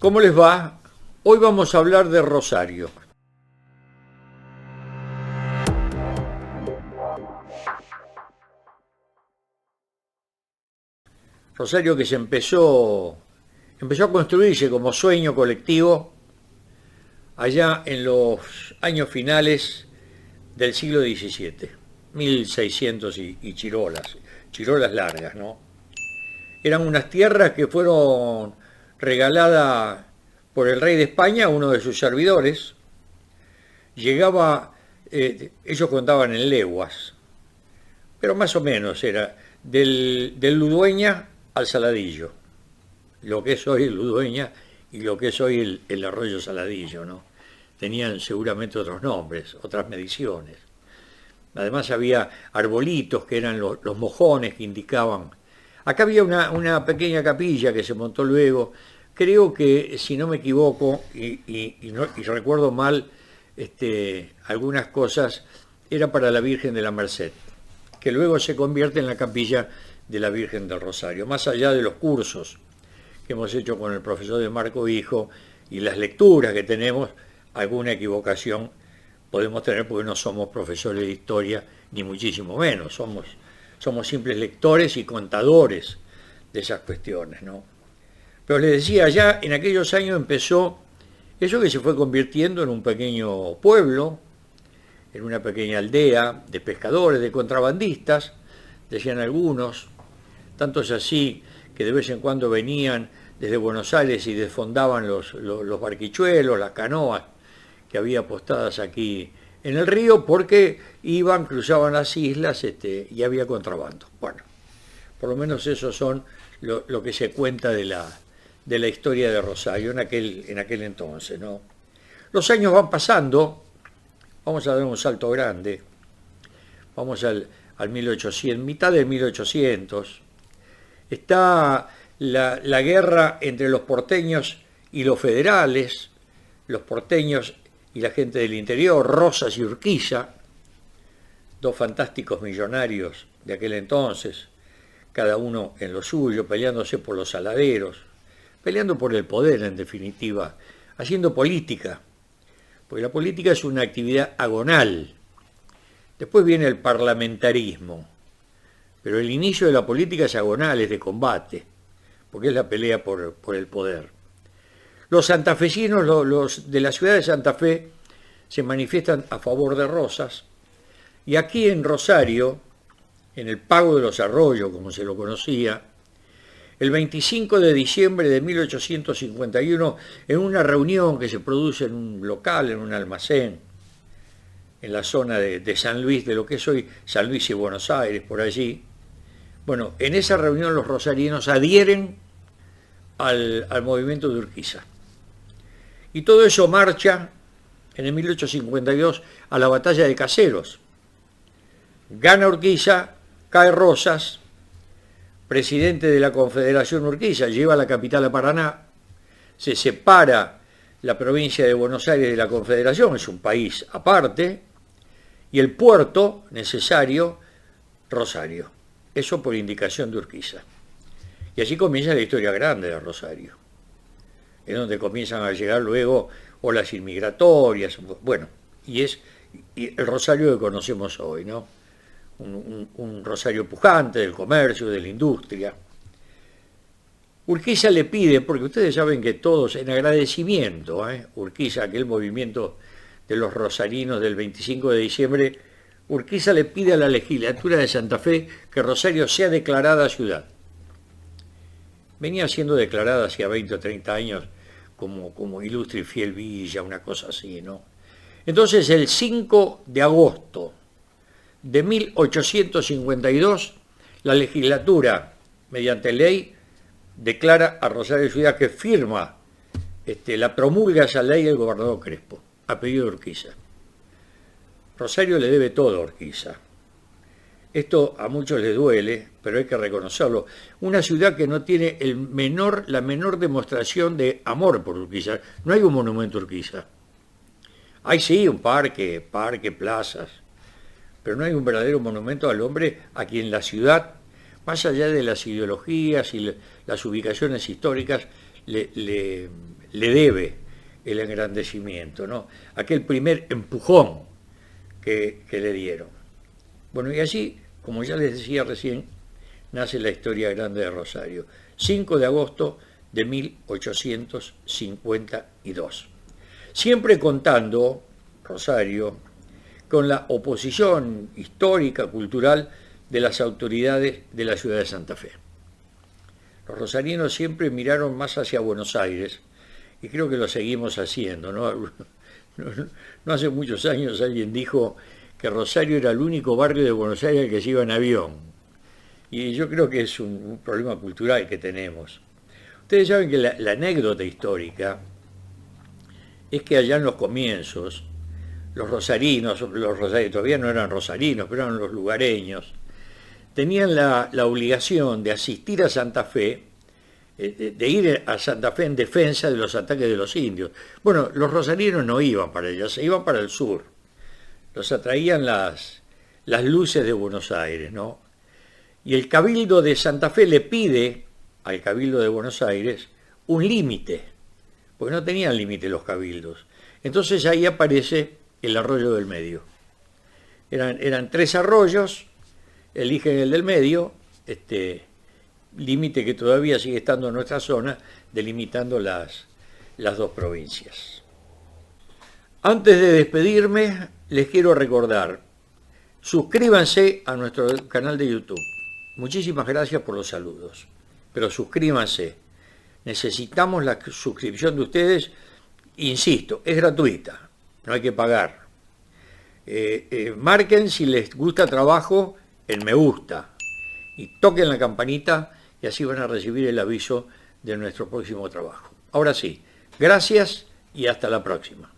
¿Cómo les va? Hoy vamos a hablar de Rosario. Rosario que empezó a construirse como sueño colectivo allá en los años finales del siglo XVII, 1600 y chirolas largas, ¿no? Eran unas tierras que fueron regaladas por el rey de España a uno de sus servidores. Llegaba, ellos contaban en leguas, pero más o menos era del Ludueña al Saladillo, lo que es hoy el Ludueña y lo que es hoy el arroyo Saladillo, ¿no? Tenían seguramente otros nombres, otras mediciones. Además había arbolitos que eran los mojones que indicaban. Acá había una pequeña capilla que se montó luego, creo que si no me equivoco y recuerdo mal algunas cosas, era para la Virgen de la Merced, que luego se convierte en la capilla de la Virgen del Rosario. Más allá de los cursos que hemos hecho con el profesor de Marco Hijo y las lecturas que tenemos, alguna equivocación podemos tener porque no somos profesores de historia, ni muchísimo menos, somos simples lectores y contadores de esas cuestiones, ¿no? Pero les decía, ya en aquellos años empezó eso que se fue convirtiendo en un pequeño pueblo, en una pequeña aldea de pescadores, de contrabandistas, decían algunos, tanto es así que de vez en cuando venían desde Buenos Aires y desfondaban los barquichuelos, las canoas que había apostadas aquí en el río, porque iban, cruzaban las islas y había contrabando. Bueno, por lo menos eso son lo que se cuenta de la historia de Rosario en aquel entonces, ¿no? Los años van pasando, vamos a dar un salto grande, vamos al 1800, mitad del 1800, está la guerra entre los porteños y los federales, los porteños y la gente del interior, Rosas y Urquiza, dos fantásticos millonarios de aquel entonces, cada uno en lo suyo, peleándose por los saladeros, peleando por el poder en definitiva, haciendo política, porque la política es una actividad agonal. Después viene el parlamentarismo, pero el inicio de la política es agonal, es de combate, porque es la pelea por el poder. Los santafesinos, los de la ciudad de Santa Fe, se manifiestan a favor de Rosas, y aquí en Rosario, en el Pago de los Arroyos, como se lo conocía, el 25 de diciembre de 1851, en una reunión que se produce en un local, en un almacén, en la zona de San Luis, de lo que es hoy San Luis y Buenos Aires, por allí, bueno, en esa reunión los rosarinos adhieren al movimiento de Urquiza. Y todo eso marcha en el 1852 a la batalla de Caseros. Gana Urquiza, cae Rosas, presidente de la Confederación Urquiza, lleva la capital a Paraná, se separa la provincia de Buenos Aires de la Confederación, es un país aparte, y el puerto necesario, Rosario. Eso por indicación de Urquiza. Y así comienza la historia grande de Rosario, en donde comienzan a llegar luego olas inmigratorias, bueno, y el Rosario que conocemos hoy, ¿no? Un Rosario pujante del comercio, de la industria. Urquiza le pide, porque ustedes saben que todos, en agradecimiento, Urquiza, aquel movimiento de los rosarinos del 25 de diciembre, Urquiza le pide a la legislatura de Santa Fe que Rosario sea declarada ciudad. Venía siendo declarada hacía 20 o 30 años como ilustre y fiel villa, una cosa así, ¿no? Entonces, el 5 de agosto de 1852, la legislatura, mediante ley, declara a Rosario ciudad, que firma, la promulga esa ley el gobernador Crespo, a pedido de Urquiza. Rosario le debe todo a Urquiza. Esto a muchos les duele, pero hay que reconocerlo. Una ciudad que no tiene la menor demostración de amor por Urquiza. No hay un monumento a Urquiza. Hay sí un parque, plazas, pero no hay un verdadero monumento al hombre a quien la ciudad, más allá de las ideologías y las ubicaciones históricas, le debe el engrandecimiento, ¿no? Aquel primer empujón que le dieron. Bueno, y así, como ya les decía recién, nace la historia grande de Rosario. 5 de agosto de 1852. Siempre contando, Rosario, con la oposición histórica, cultural de las autoridades de la ciudad de Santa Fe. Los rosarinos siempre miraron más hacia Buenos Aires, y creo que lo seguimos haciendo, ¿no? No hace muchos años alguien dijo que Rosario era el único barrio de Buenos Aires al que se iba en avión. Y yo creo que es un problema cultural que tenemos. Ustedes saben que la anécdota histórica es que allá en los comienzos, los rosarinos todavía no eran rosarinos, pero eran los lugareños, tenían la obligación de asistir a Santa Fe, de ir a Santa Fe en defensa de los ataques de los indios. Bueno, los rosarinos no iban para allá, se iban para el sur. Los atraían las luces de Buenos Aires, ¿no? Y el Cabildo de Santa Fe le pide al Cabildo de Buenos Aires un límite, porque no tenían límite los cabildos. Entonces ahí aparece el arroyo del medio. Eran 3 arroyos, eligen el del medio, límite que todavía sigue estando en nuestra zona, delimitando las 2 provincias. Antes de despedirme, les quiero recordar, suscríbanse a nuestro canal de YouTube. Muchísimas gracias por los saludos, pero suscríbanse. Necesitamos la suscripción de ustedes, insisto, es gratuita, no hay que pagar. Marquen si les gusta el trabajo en me gusta y toquen la campanita y así van a recibir el aviso de nuestro próximo trabajo. Ahora sí, gracias y hasta la próxima.